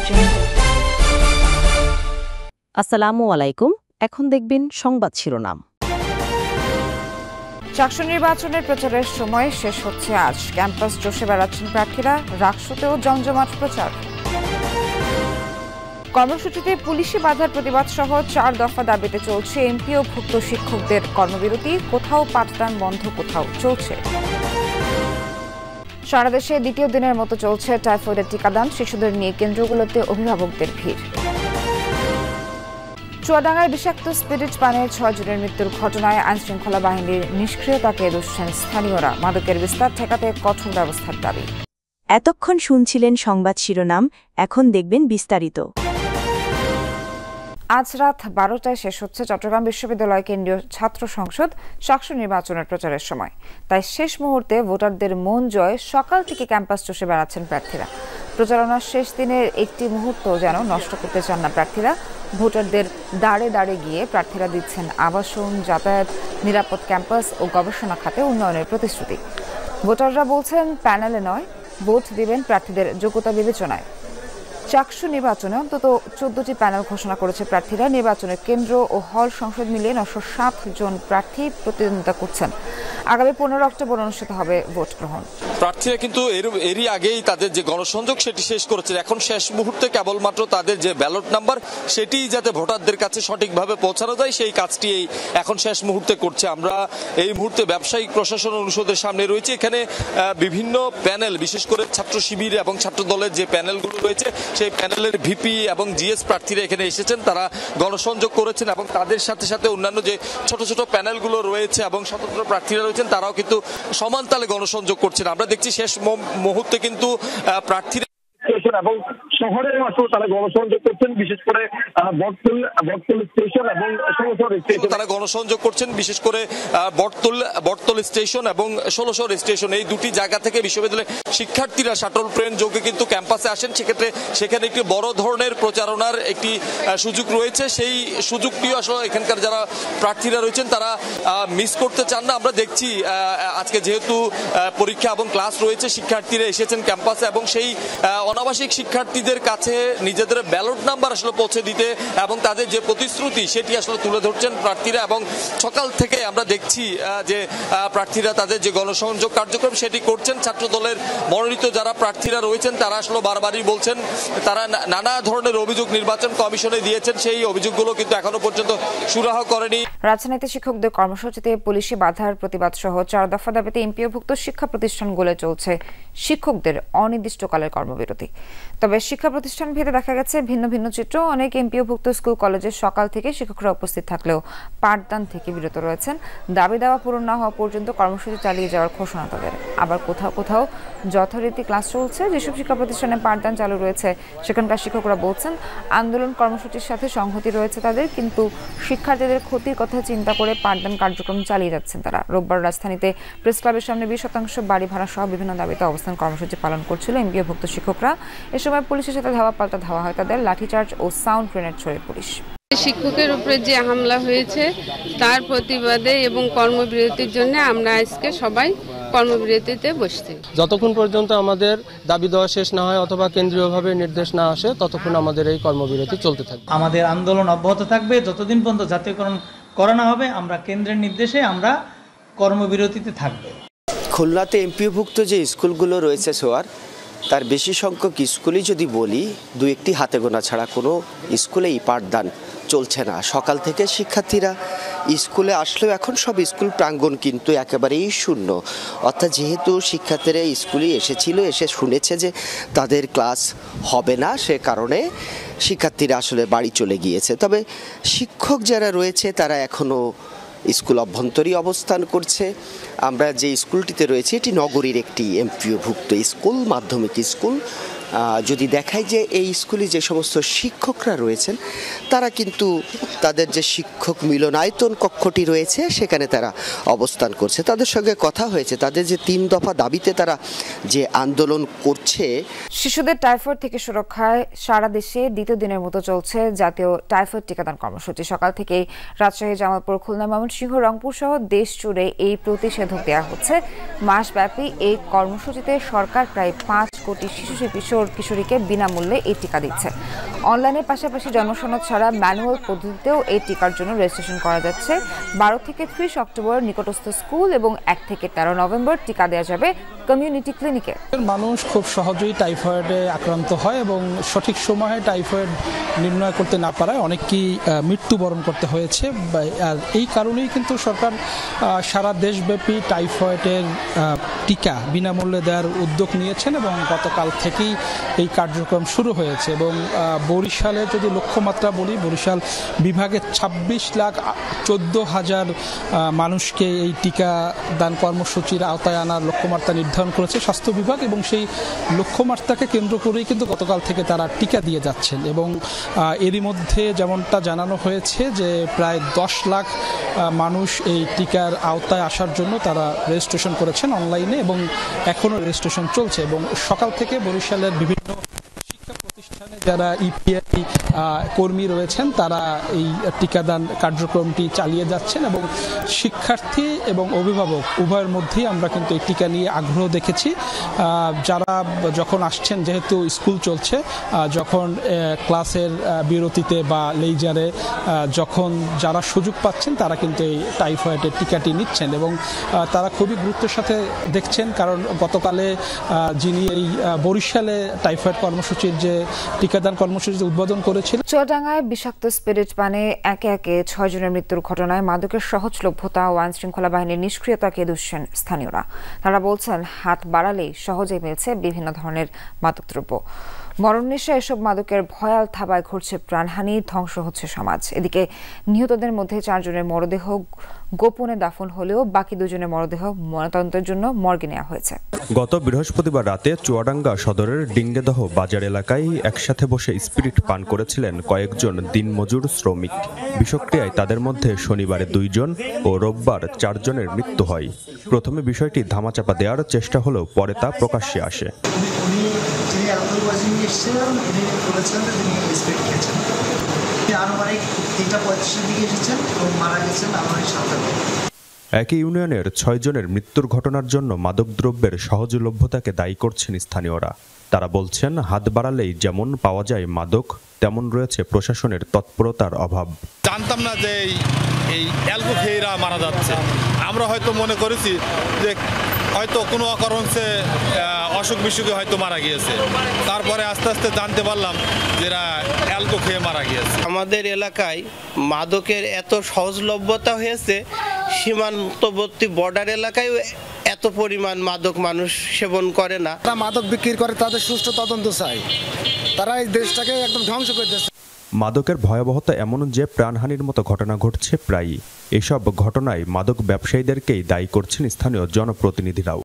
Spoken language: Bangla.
করছেন। আসসালামু আলাইকুম। এখন দেখবেন সংবাদ শিরোনাম। চাকসু নির্বাচনের প্রচারের সময় শেষ হচ্ছে আজ। ক্যাম্পাস চষে বেড়াচ্ছেন প্রার্থীরা, রাকসুতেও জমজমাট প্রচার। কর্মসূচিতে পুলিশি বাধার প্রতিবাদ সহ 4 দফা দাবিতে চলছে এমপি ও ভুক্ত শিক্ষকদের কর্মবিরতি। কোথাও পাঠদান বন্ধ, কোথাও চলছে। সারা দেশে দ্বিতীয় দিনের মতো চলছে টাইফয়েডের টিকাদান। শিশুদের নিয়ে কেন্দ্রগুলোতে অভিভাবকদের ভিড়। চুয়াডাঙ্গায় বিষাক্ত স্পিরিট পানে 6 জনের মৃত্যুর ঘটনায় আইনশৃঙ্খলা বাহিনীর নিষ্ক্রিয়তাকে দোষেন স্থানীয়রা। মাদকের বিস্তার ঠেকাতে কঠোর ব্যবস্থার দাবি। এতক্ষণ শুনছিলেন সংবাদ শিরোনাম, এখন দেখবেন বিস্তারিত। আজ রাত 12টায় শেষ হচ্ছে চট্টগ্রাম বিশ্ববিদ্যালয় কেন্দ্রীয় ছাত্র সংসদ চাকসু নির্বাচনের প্রচারের সময়। তাই শেষ মুহূর্তে ভোটারদের মন জয় সকাল থেকে ক্যাম্পাস চষে বেড়াচ্ছেন প্রার্থীরা। প্রচারণার শেষ দিনের একটি মুহূর্ত যেন নষ্ট করতে চান না প্রার্থীরা। ভোটারদের দাঁড়ে দাঁড়ে গিয়ে প্রার্থীরা দিচ্ছেন আবাসন, যাতায়াত, নিরাপদ ক্যাম্পাস ও গবেষণা খাতে উন্নয়নের প্রতিশ্রুতি। ভোটাররা বলছেন প্যানেলে নয়, ভোট দিবেন প্রার্থীদের যোগ্যতা বিবেচনায়। চাকসু নির্বাচনে অন্তত 14টি প্যানেল ঘোষণা করেছে প্রার্থীরা। নির্বাচনের কেন্দ্র ও হল সংসদ মিলিয়ে 907 জন প্রার্থী প্রতিদ্বন্দ্বিতা করছেন। আগামী 15 অক্টোবর অনুষ্ঠিত হবে ভোট গ্রহণ। প্রার্থীরা কিন্তু এরই আগেই তাদের যে গণসংযোগ সেটি শেষ করেছে। এখন শেষ মুহূর্তে কেবলমাত্র তাদের যে ব্যালট নাম্বার সেটি যাতে ভোটারদের কাছে সঠিকভাবে পৌঁছানো যায় সেই কাজটি এখন শেষ মুহূর্তে করছে। আমরা এই মুহূর্তে ব্যবসায়িক প্রশাসন অনুষদের সামনে রয়েছে। এখানে বিভিন্ন প্যানেল, বিশেষ করে ছাত্র শিবির এবং ছাত্র দলের যে প্যানেলগুলো রয়েছে সেই প্যানেলের ভিপি এবং জিএস প্রার্থীরা এখানে এসেছেন। তারা গণসংযোগ করেছেন এবং তাদের সাথে সাথে অন্যান্য যে ছোট ছোট প্যানেলগুলো রয়েছে এবং স্বতন্ত্র প্রার্থীরা রয়েছেন তারাও কিন্তু সমান তালে গণসংযোগ করছেন। আমরা দেখছি শেষ মুহূর্তে কিন্তু প্রার্থীরা এবং শহরের মাঠেও তারা গণসংযোগ করছেন, বিশেষ করে বটতল স্টেশন এবং তারা গণসংযোগ করছেন বিশেষ করে বটতল স্টেশন এবং 16 স্টেশন, এই দুটি জায়গা থেকে বিশ্ববিদ্যালয়ের শিক্ষার্থীরা শাটল ট্রেন যোগে কিন্তু ক্যাম্পাসে আসেন। সেক্ষেত্রে সেখানে একটি বড় ধরনের প্রচারণার একটি সুযোগ রয়েছে। সেই সুযোগটিও আসলে এখানকার যারা প্রার্থীরা রয়েছেন তারা মিস করতে চান না। আমরা দেখছি আজকে যেহেতু পরীক্ষা এবং ক্লাস রয়েছে, শিক্ষার্থীরা এসেছেন ক্যাম্পাসে এবং সেই অনাবাসিক শিক্ষার্থীদের কাছে নিজেদের ব্যালট নাম্বার আসলে পৌঁছে দিতে এবং তাদের যে প্রতিশ্রুতি সেটি আসলে তুলে ধরছেন প্রার্থীরা। এবং সকাল থেকে আমরা দেখছি যে প্রার্থীরা তাদের যে গণসংযোগ কার্যক্রম সেটি করছেন। ছাত্র দলের মনোনীত যারা প্রার্থীরা রয়েছেন তারা আসলে বারবারই বলছেন তারা নানা ধরনের অভিযোগ নির্বাচন কমিশনে দিয়েছেন, সেই অভিযোগগুলো কিন্তু এখনো পর্যন্ত সুরাহা করেনি। রাজনীতি শিক্ষকদের কর্মসূচিতে পুলিশি বাধার প্রতিবাদ সহ 4 দফা দাবিতে এমপিওভুক্ত শিক্ষা প্রতিষ্ঠানগুলো চলছে শিক্ষকদের অনির্দিষ্টকালের কর্মবিরতি। তবে শিক্ষা প্রতিষ্ঠান ভেদে দেখা গেছে ভিন্ন ভিন্ন চিত্র। অনেক এমপিওভুক্ত স্কুল কলেজে সকাল থেকে শিক্ষকরা উপস্থিত থাকলেও পাঠদান থেকে বিরত রয়েছেন। দাবি দেওয়া পূরণ না হওয়া পর্যন্ত কর্মসূচি চালিয়ে যাওয়ার ঘোষণা তাদের। আবার কোথাও কোথাও যথারীতি ক্লাস চলছে। যেসব শিক্ষা প্রতিষ্ঠানে পাঠদান চালু রয়েছে সেখানকার শিক্ষকরা বলছেন আন্দোলন কর্মসূচির সাথে সংহতি রয়েছে তাদের, কিন্তু শিক্ষার্থীদের ক্ষতির কথা চিন্তা করে পাঠদান কার্যক্রম চালিয়ে যাচ্ছেন তারা। রোববার রাজধানীতে প্রেস ক্লাবের সামনে 20% বাড়ি ভাড়া সহ বিভিন্ন দাবিতে অবস্থান কর্মসূচি পালন করছিল এমপিওভুক্ত শিক্ষকরা। এ সময় পুলিশের সাথে ধাওয়া পাল্টা ধাওয়া হয় তাদের। লাঠিচার্জ ও সাউন্ড গ্রেনেড ছোড়ে পুলিশ। শিক্ষকের উপরে যে হামলা হয়েছে তার প্রতিবাদে এবং কর্মবিরতির জন্য আমরা আজকে সবাই কর্মবিরতিতে বসছি। যতক্ষণ পর্যন্ত আমাদের দাবি দেওয়া শেষ না হয় অথবা কেন্দ্রীয়ভাবে নির্দেশ না আসে ততক্ষণ আমাদের এই কর্মবিরতি চলতে থাকবে। আমাদের আন্দোলন অব্যাহত থাকবে যতদিন পর্যন্ত জাতীয়করণ করানো হবে। আমরা কেন্দ্রের নির্দেশে আমরা কর্মবিরতিতে থাকব। খুলনাতে এমপিওভুক্ত যে স্কুলগুলো রয়েছে সোয়ার, তার বেশি সংখ্যক স্কুলই যদি বলি 2-1টি হাতে গোনা ছাড়া কোনো স্কুলেই পাঠদান চলছে না। সকাল থেকে শিক্ষার্থীরা স্কুলে আসলেও এখন সব স্কুল প্রাঙ্গণ কিন্তু একেবারেই শূন্য। অর্থাৎ যেহেতু শিক্ষার্থীরা স্কুলে এসেছিল, এসে শুনেছে যে তাদের ক্লাস হবে না, সে কারণে শিক্ষার্থীরা আসলে বাড়ি চলে গিয়েছে। তবে শিক্ষক যারা রয়েছে তারা এখনও স্কুল অভ্যন্তরী অবস্থান করছে। আমরা যে স্কুলটিতে রয়েছে এটি নগরীর একটি এমপিওভুক্ত স্কুল, মাধ্যমিক স্কুল। যদি দেখায় যে এই স্কুলে যে সমস্ত শিক্ষকরা রয়েছেন তারা কিন্তু তাদের যে শিক্ষক মিলনায়তন কক্ষটি রয়েছে সেখানে তারা অবস্থান করছে। তাদের সঙ্গে কথা হয়েছে, তাদের যে 3 দফা দাবিতে তারা যে আন্দোলন করছে। শিশুদের টাইফয়েড থেকে সুরক্ষায় সারা দেশে দ্বিতীয় দিনের মতো চলছে জাতীয় টাইফয়েড টিকাদান কর্মসূচি। সকাল থেকেই রাজশাহী, জামালপুর, খুলনা, ময়মনসিংহ, রংপুর সহ দেশ জুড়ে এই প্রতিষেধক দেওয়া হচ্ছে। মাসব্যাপী এই কর্মসূচিতে সরকার প্রায় 5 কোটি শিশুশিল্পী কিশোর কিশোরীকে বিনামূল্যে এই টিকা দিচ্ছে। অনলাইনের পাশাপাশি জন্মসনদ ছাড়া ম্যানুয়াল পদ্ধতিতেও এই টিকার জন্য রেজিস্ট্রেশন করা যাচ্ছে। 12 থেকে 30 অক্টোবর নিকটস্থ স্কুল এবং 1 থেকে 13 নভেম্বর টিকা দেওয়া যাবে কমিউনিটি ক্লিনিকে। মানুষ খুব সহজেই টাইফয়েডে আক্রান্ত হয় এবং সঠিক সময়ে টাইফয়েড নির্ণয় করতে না পারায় অনেককেই মৃত্যুবরণ করতে হয়েছে। আর এই কারণেই কিন্তু সরকার সারা দেশব্যাপী টাইফয়েডের টিকা বিনামূল্যে দেওয়ার উদ্যোগ নিয়েছেন এবং গতকাল থেকেই এই কার্যক্রম শুরু হয়েছে। এবং বরিশালে যদি লক্ষ্যমাত্রা বলি, বরিশাল বিভাগে 26,14,000 মানুষকে এই টিকা দান কর্মসূচির আওতায় আনার লক্ষ্যমাত্রা নির্ধারণ করেছে স্বাস্থ্য বিভাগ এবং সেই লক্ষ্যমাত্রাকে কেন্দ্র করেই কিন্তু গতকাল থেকে তারা টিকা দিয়ে যাচ্ছেন। এবং এরই মধ্যে যেমনটা জানানো হয়েছে যে প্রায় 10 লাখ মানুষ এই টিকার আওতায় আসার জন্য তারা রেজিস্ট্রেশন করেছেন অনলাইনে এবং এখনও রেজিস্ট্রেশন চলছে। এবং সকাল থেকে বরিশালের বিভিন্ন শিক্ষা প্রতিষ্ঠানে যারা ইপিআই কর্মী রয়েছেন তারা এই টিকাদান কার্যক্রমটি চালিয়ে যাচ্ছেন এবং শিক্ষার্থী এবং অভিভাবক উভয়ের মধ্যেই আমরা কিন্তু এই টিকা নিয়ে আগ্রহ দেখেছি। যারা যখন আসছেন, যেহেতু স্কুল চলছে, যখন ক্লাসের বিরতিতে বা লেইজারে যখন যারা সুযোগ পাচ্ছেন তারা কিন্তু এই টাইফয়েডের টিকাটি নিচ্ছেন এবং তারা খুবই গুরুত্বের সাথে দেখছেন। কারণ গতকালে যিনি এই বরিশালে টাইফয়েড কর্মসূচির যে টিকাদান কর্মসূচি উদ্বোধন করেছিলেন। চুয়াডাঙ্গায় বিষাক্ত স্পিরিট পানে একে একে 6 জনের মৃত্যুর ঘটনায় মাদকের সহজলভ্যতা ও আইন শৃঙ্খলা বাহিনীর নিষ্ক্রিয়তাকে দুষছেন স্থানীয়রা। তারা বলছেন, হাত বাড়ালেই সহজেই মিলছে বিভিন্ন ধরনের মাদকদ্রব্য। মরণনেশা এসব মাদকের ভয়াল থাবায় ঘটছে প্রাণহানি, ধ্বংস হচ্ছে সমাজ। এদিকে নিহতদের মধ্যে 4 জনের মরদেহ গোপনে দাফন হলেও বাকি 2 জনের মরদেহ ময়নাতদন্তের জন্য মর্গে নেওয়া হয়েছে। গত বৃহস্পতিবার রাতে চুয়াডাঙ্গা সদরের ডিঙ্গেদহ বাজার এলাকায় একসাথে বসে স্পিরিট পান করেছিলেন কয়েকজন দিনমজুর শ্রমিক। বিষক্রিয়ায় তাদের মধ্যে শনিবারে 2 জন ও রোববার 4 জনের মৃত্যু হয়। প্রথমে বিষয়টি ধামাচাপা দেওয়ার চেষ্টা হলেও পরে তা প্রকাশ্যে আসে। একই ইউনিয়নের 6 জনের মৃত্যুর ঘটনার জন্য মাদকদ্রব্যের সহজলভ্যতাকে দায়ী করছেন স্থানীয়রা। তারা বলছেন, হাত বাড়ালেই যেমন পাওয়া যায় মাদক, তেমন রয়েছে প্রশাসনের তৎপরতার অভাব। জানতাম না যে এই অ্যালকো খেয়েরা মারা যাচ্ছে। আমরা হয়তো মনে করেছি যে হয়তো কোনো অকারণে অসুখ বিসুখে হয়তো মারা গিয়েছে। তারপরে আস্তে আস্তে জানতে পারলাম যে এরা অ্যালকো খেয়ে মারা গিয়েছে। আমাদের এলাকায় মাদকের এত সহজলভ্যতা হয়েছে, সীমান্তবর্তী বর্ডার এলাকায় এত পরিমাণ মাদক মানুষ সেবন করে না। তারা মাদক বিক্রি করে, তাদের সুষ্ঠু তদন্ত চাই। তারা এই দেশটাকে একদম ধ্বংস করে দিচ্ছে। মাদকের ভয়াবহতা এমন যে প্রাণহানির মতো ঘটনা ঘটছে প্রায়ই। এসব ঘটনায় মাদক ব্যবসায়ীদেরকেই দায়ী করছেন স্থানীয় জনপ্রতিনিধিরাও।